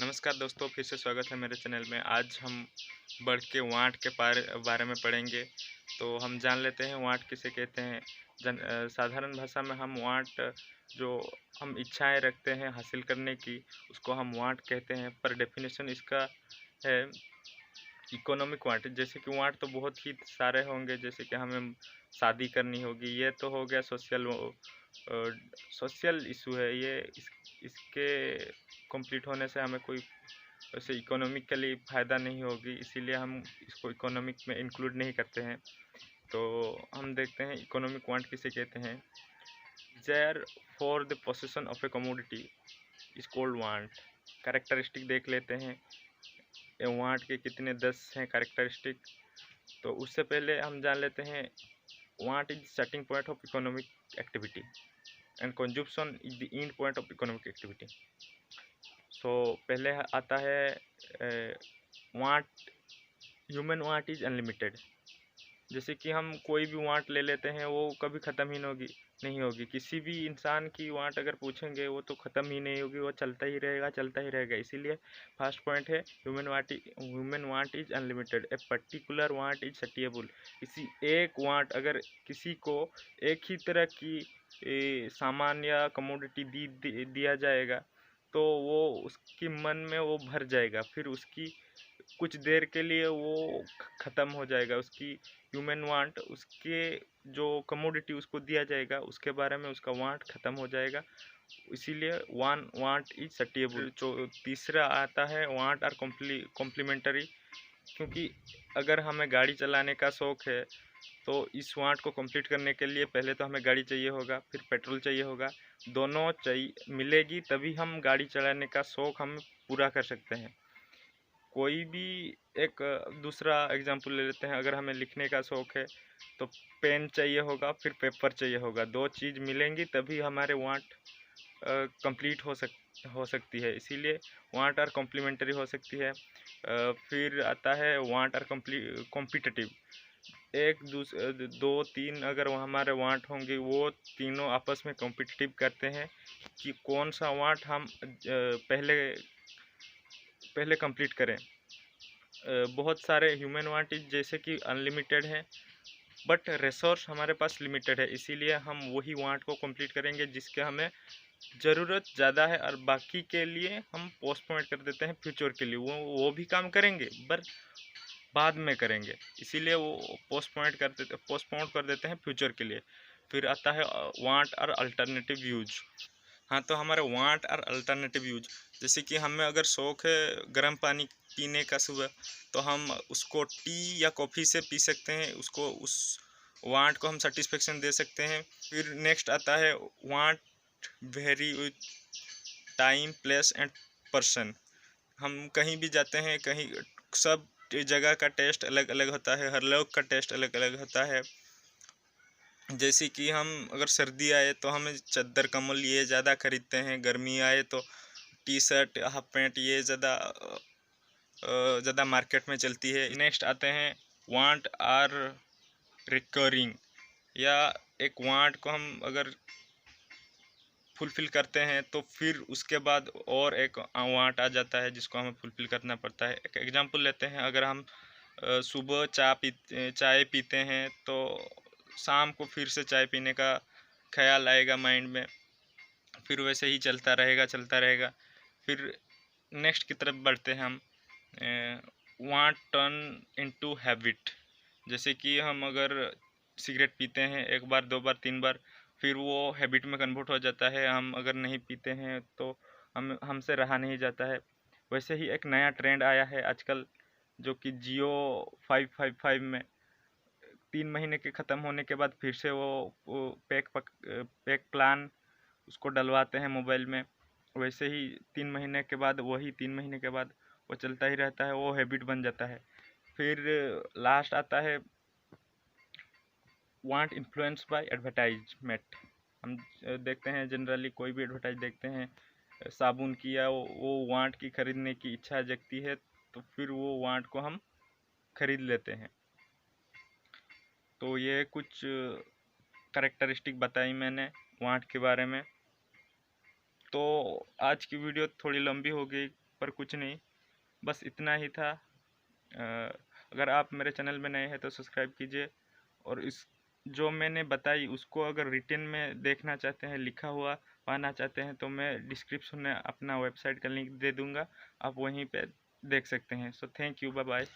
नमस्कार दोस्तों, फिर से स्वागत है मेरे चैनल में। आज हम बढ़ के वांट के बारे में पढ़ेंगे। तो हम जान लेते हैं वांट किसे कहते हैं। साधारण भाषा में हम वांट, जो हम इच्छाएं रखते हैं हासिल करने की, उसको हम वांट कहते हैं। पर डेफिनेशन इसका है इकोनॉमिक वांट। जैसे कि वांट तो बहुत ही सारे होंगे, जैसे कि हमें शादी करनी होगी, ये तो हो गया सोशल इशू है ये। इसके कंप्लीट होने से हमें कोई वैसे इकोनॉमिकली फ़ायदा नहीं होगी, इसीलिए हम इसको इकोनॉमिक में इंक्लूड नहीं करते हैं। तो हम देखते हैं इकोनॉमिक वांट किसे कहते हैं। Therefore the possession of a commodity is called want. Characteristic देख लेते हैं, वांट के कितने 10 हैं कैरेक्टरिस्टिक। तो उससे पहले हम जान लेते हैं want is starting point of economic activity and consumption is the end point of economic activity. So पहले आता है want. Human want is unlimited. जैसे कि हम कोई भी वांट ले लेते हैं, वो कभी ख़त्म ही नहीं होगी। किसी भी इंसान की वांट अगर पूछेंगे, वो तो ख़त्म ही नहीं होगी, वो चलता ही रहेगा चलता ही रहेगा। इसीलिए फर्स्ट पॉइंट है human want is unlimited. A particular want is satiable. किसी एक वांट, अगर किसी को एक ही तरह की सामान या कमोडिटी दिया जाएगा, तो वो उसकी मन में वो भर जाएगा, फिर उसकी कुछ देर के लिए वो ख़त्म हो जाएगा। उसकी ह्यूमन वांट, उसके जो कमोडिटी उसको दिया जाएगा, उसके बारे में उसका वांट ख़त्म हो जाएगा। इसीलिए वन वांट इज सटिएबल। जो तीसरा आता है वांट आर कॉम्प्लीमेंटरी। क्योंकि अगर हमें गाड़ी चलाने का शौक़ है, तो इस वांट को कंप्लीट करने के लिए पहले तो हमें गाड़ी चाहिए होगा, फिर पेट्रोल चाहिए होगा। दोनों चाहिए मिलेगी तभी हम गाड़ी चलाने का शौक़ हम पूरा कर सकते हैं। कोई भी एक दूसरा एग्जांपल ले लेते हैं। अगर हमें लिखने का शौक़ है, तो पेन चाहिए होगा, फिर पेपर चाहिए होगा। दो चीज़ मिलेंगी तभी हमारे वांट कंप्लीट हो सकती है। इसीलिए वांट आर कॉम्प्लीमेंटरी हो सकती है। फिर आता है वांट आर कॉम्पिटिटिव। दो तीन अगर वो हमारे वांट होंगे, वो तीनों आपस में कॉम्पिटिटिव करते हैं कि कौन सा वांट हम पहले कंप्लीट करें। बहुत सारे ह्यूमन वांट जैसे कि अनलिमिटेड हैं, बट रिसोर्स हमारे पास लिमिटेड है। इसीलिए हम वही वांट को कंप्लीट करेंगे जिसके हमें ज़रूरत ज़्यादा है, और बाकी के लिए हम पोस्टपोन कर देते हैं फ्यूचर के लिए। वो भी काम करेंगे पर बाद में करेंगे, इसीलिए वो पोस्टपोन कर देते हैं फ्यूचर के लिए। फिर आता है वांट और अल्टरनेटिव यूज। हाँ, तो हमारे वांट और अल्टरनेटिव यूज, जैसे कि हमें अगर शौक़ है गर्म पानी पीने का सुबह, तो हम उसको टी या कॉफ़ी से पी सकते हैं। उस वांट को हम सेटिस्फेक्शन दे सकते हैं। फिर नेक्स्ट आता है want very with time, place and person. हम कहीं भी जाते हैं, कहीं सब जगह का टेस्ट अलग अलग होता है, हर लोग का टेस्ट अलग अलग होता है। जैसे कि हम अगर सर्दी आए तो हमें चादर कंबल ये ज़्यादा खरीदते हैं, गर्मी आए तो टी शर्ट हाफ पैंट ये ज़्यादा मार्केट में चलती है। नेक्स्ट आते हैं वांट आर रिकरिंग। या एक वांट को हम अगर फुलफ़िल करते हैं, तो फिर उसके बाद और एक वांट आ जाता है जिसको हमें फुलफ़िल करना पड़ता है। एक एग्जांपल लेते हैं। अगर हम सुबह चाय पीते हैं, तो शाम को फिर से चाय पीने का ख्याल आएगा माइंड में, फिर वैसे ही चलता रहेगा। फिर नेक्स्ट की तरफ बढ़ते हैं हम। Want turn into habit. जैसे कि हम अगर सिगरेट पीते हैं एक बार, दो बार, तीन बार, फिर वो हैबिट में कन्वर्ट हो जाता है। हम अगर नहीं पीते हैं तो हमसे रहा नहीं जाता है। वैसे ही एक नया ट्रेंड आया है आजकल, जो कि जियो 555 में 3 महीने के ख़त्म होने के बाद फिर से वो पैक प्लान उसको डलवाते हैं मोबाइल में। वैसे ही 3 महीने के बाद वो चलता ही रहता है, वो हैबिट बन जाता है। फिर लास्ट आता है वांट इन्फ्लुएंस बाय एडवर्टाइजमेंट। हम देखते हैं जनरली कोई भी एडवर्टाइज देखते हैं साबुन की, या वो वांट की खरीदने की इच्छा जगती है, तो फिर वो वांट को हम खरीद लेते हैं। तो ये कुछ कैरेक्टरिस्टिक बताई मैंने वांट के बारे में। तो आज की वीडियो थोड़ी लंबी हो गई, पर कुछ नहीं, बस इतना ही था। अगर आप मेरे चैनल में नए हैं तो सब्सक्राइब कीजिए, और इस जो मैंने बताई उसको अगर रिटन में देखना चाहते हैं, लिखा हुआ पाना चाहते हैं, तो मैं डिस्क्रिप्शन में अपना वेबसाइट का लिंक दे दूंगा, आप वहीं पे देख सकते हैं। So thank you, bye bye.